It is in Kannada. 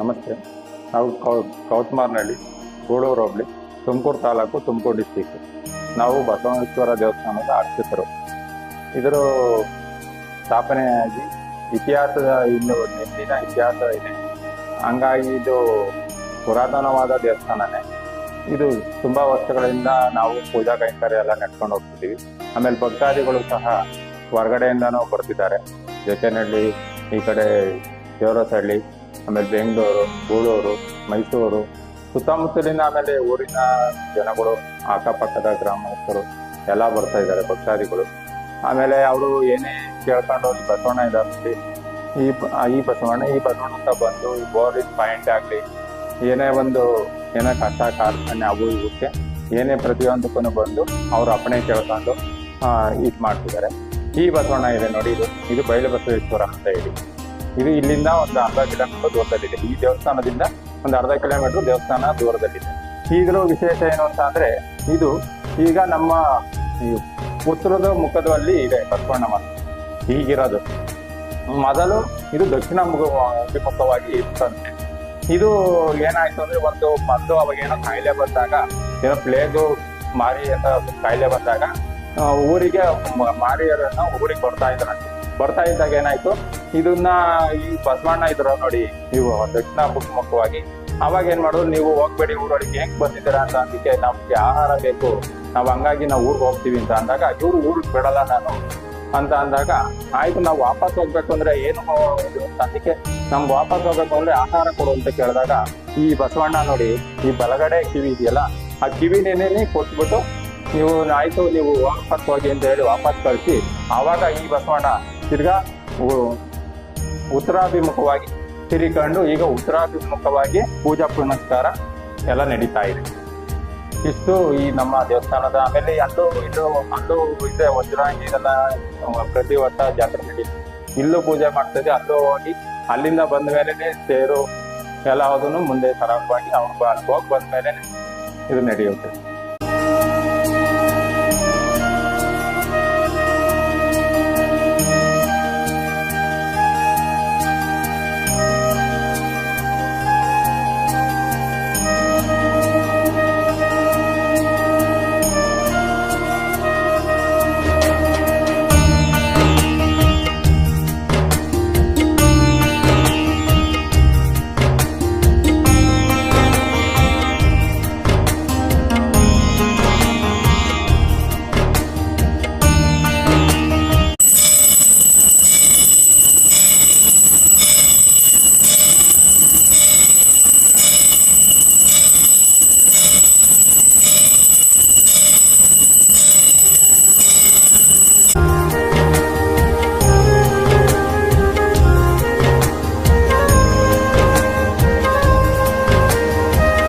ನಮಸ್ತೆ. ನಾವು ಕೌತ್ಮಾರ್ನಹಳ್ಳಿ, ಗೂಳೂರು ಹೋಬಳಿ, ತುಮಕೂರು ತಾಲೂಕು, ತುಮಕೂರು ಡಿಸ್ಟಿಕ್. ನಾವು ಬಸವೇಶ್ವರ ದೇವಸ್ಥಾನದ ಅರ್ಚಕರು. ಇದರ ಸ್ಥಾಪನೆಯಾಗಿ ಇತಿಹಾಸದ ಹಿಂದಿನ ಇತಿಹಾಸ ಇದೆ. ಹಂಗಾಗಿ ಇದು ಪುರಾತನವಾದ ದೇವಸ್ಥಾನನೇ. ಇದು ತುಂಬ ವರ್ಷಗಳಿಂದ ನಾವು ಪೂಜಾ ಕೈಂಕರ್ಯ ಎಲ್ಲ ನಡ್ಕೊಂಡು ಹೋಗ್ತಿದ್ದೀವಿ. ಆಮೇಲೆ ಭಕ್ತಾದಿಗಳು ಸಹ ಹೊರಗಡೆಯಿಂದನೂ ಬರ್ತಿದ್ದಾರೆ. ಜೊತೆಯಲ್ಲಿ ಈ ಕಡೆ ದೇವರಸಹಳ್ಳಿ, ಆಮೇಲೆ ಬೆಂಗಳೂರು, ಗೂಳೂರು, ಮೈಸೂರು, ಸುತ್ತಮುತ್ತಲಿನ ಆಮೇಲೆ ಊರಿನ ಜನಗಳು, ಅಕ್ಕಪಕ್ಕದ ಗ್ರಾಮಸ್ಥರು ಎಲ್ಲ ಬರ್ತಾ ಇದ್ದಾರೆ ಭಕ್ತಾದಿಗಳು. ಆಮೇಲೆ ಅವರು ಏನೇ ಕೇಳ್ಕೊಂಡು ಹೋಗಿ ಬಸವಣ್ಣ ಇದಾಗಲಿ, ಈ ಬಸವಣ್ಣ ಅಂತ ಬಂದು ಈ ಬೋರಿನ ಪಾಯಿಂಟ್ ಆಗಲಿ, ಏನೇ ಕಷ್ಟ ಕಾರ್ಖಾನೆ ಅವು ಇವಕ್ಕೆ ಏನೇ ಪ್ರತಿಯೊಂದಕ್ಕೂ ಬಂದು ಅವ್ರ ಅಪ್ಪಣೆ ಕೇಳ್ಕೊಂಡು ಇದು ಮಾಡ್ತಿದ್ದಾರೆ. ಈ ಬಸವಣ್ಣ ಇದೆ ನೋಡಿ, ಇದು ಬಯಲು ಬಸವೇಶ್ವರ ಅಂತ ಹೇಳಿ. ಇದು ಇಲ್ಲಿಂದ ಒಂದು ಅರ್ಧ ಕಿಲೋಮೀಟರ್ ದೂರದಲ್ಲಿದೆ. ಈ ದೇವಸ್ಥಾನದಿಂದ ಒಂದು ಅರ್ಧ ಕಿಲೋಮೀಟರ್ ದೇವಸ್ಥಾನ ದೂರದಲ್ಲಿದೆ. ಈಗಲೂ ವಿಶೇಷ ಏನು ಅಂತ ಅಂದ್ರೆ, ಇದು ಈಗ ನಮ್ಮ ಈ ಉತ್ತರದ ಮುಖದಲ್ಲಿ ಇದೆ ಬಸವಣ್ಣ ಮಠ ಹೀಗಿರೋದು. ಮೊದಲು ಇದು ದಕ್ಷಿಣ ಮುಖವಾಗಿ ಇತ್ತಂತೆ. ಇದು ಏನಾಯ್ತು ಅಂದ್ರೆ, ಮೊದಲು ಅವಾಗ ಏನೋ ಕಾಯಿಲೆ ಬಂದಾಗ, ಏನೋ ಪ್ಲೇಗು ಮಾರಿ ಅಂತ ಕಾಯಿಲೆ ಬಂದಾಗ ಊರಿಗೆ ಮಾರಿಯರನ್ನ ಊರಿಗೆ ಬರ್ತಾ ಇದ್ದಾಗ ಏನಾಯ್ತು, ಇದನ್ನ ಈ ಬಸವಣ್ಣ ಇದ್ರು ನೋಡಿ, ನೀವು ದಕ್ಷಿಣ ಮುಖವಾಗಿ. ಅವಾಗ ಏನ್ ಮಾಡೋದು, ನೀವು ಹೋಗ್ಬೇಡಿ ಊರೊಳಗೆ, ಹೆಂಗ್ ಬಂದಿದ್ದೀರಾ ಅಂತ ಅದಕ್ಕೆ ನಮ್ಗೆ ಆಹಾರ ಬೇಕು, ಹಂಗಾಗಿ ನಾವು ಊರಿಗೆ ಹೋಗ್ತೀವಿ ಅಂತ ಅಂದಾಗ, ಇವ್ರು ಊರಿಗೆ ಬಿಡಲ್ಲ ನಾನು ಅಂತ ಅಂದಾಗ, ಆಯ್ತು ನಾವು ವಾಪಸ್ ಹೋಗ್ಬೇಕು ಅಂದ್ರೆ ಏನು ಅದಕ್ಕೆ ನಮ್ಗೆ ವಾಪಸ್ ಹೋಗ್ಬೇಕು ಅಂದ್ರೆ ಆಹಾರ ಕೊಡು ಅಂತ ಕೇಳಿದಾಗ, ಈ ಬಸವಣ್ಣ ನೋಡಿ, ಈ ಬಲಗಡೆ ಕಿವಿ ಇದೆಯಲ್ಲ, ಆ ಕಿವಿನೇನೆ ಕೊಟ್ಬಿಟ್ಟು ಆಯ್ತು ನೀವು ವಾಪಸ್ ಹೋಗಿ ಅಂತ ಹೇಳಿ ವಾಪಸ್ ಕಳಿಸಿ, ಆವಾಗ ಈ ಬಸವಣ್ಣ ತಿರ್ಗಾ ಉತ್ತರಾಭಿಮುಖವಾಗಿ ತಿರುಗಿಕೊಂಡು ಈಗ ಉತ್ತರಾಭಿಮುಖವಾಗಿ ಪೂಜಾ ಪುನಸ್ಕಾರ ಎಲ್ಲ ನಡೀತಾ ಇದೆ. ಇಷ್ಟು ಈ ನಮ್ಮ ದೇವಸ್ಥಾನದ. ಆಮೇಲೆ ಅಲ್ಲೂ ಇದೆ ವಜ್ರಾಂಗಿ, ಇದೆಲ್ಲ ಪ್ರತಿ ವರ್ಷ ಜಾತ್ರೆ ನಡೀತು. ಇಲ್ಲೂ ಪೂಜೆ ಮಾಡ್ತದೆ. ಅಲ್ಲೂ ಹೋಗಿ ಅಲ್ಲಿಂದ ಬಂದ ಮೇಲೆನೆ ತೇರು ಎಲ್ಲದನ್ನು ಮುಂದೆ ಸರಾಗವಾಗಿ ಅವ್ರಿಗೆ ಅಲ್ಲಿ ಹೋಗಿ ಬಂದ ಮೇಲೆ ಇದು ನಡೆಯುತ್ತೆ.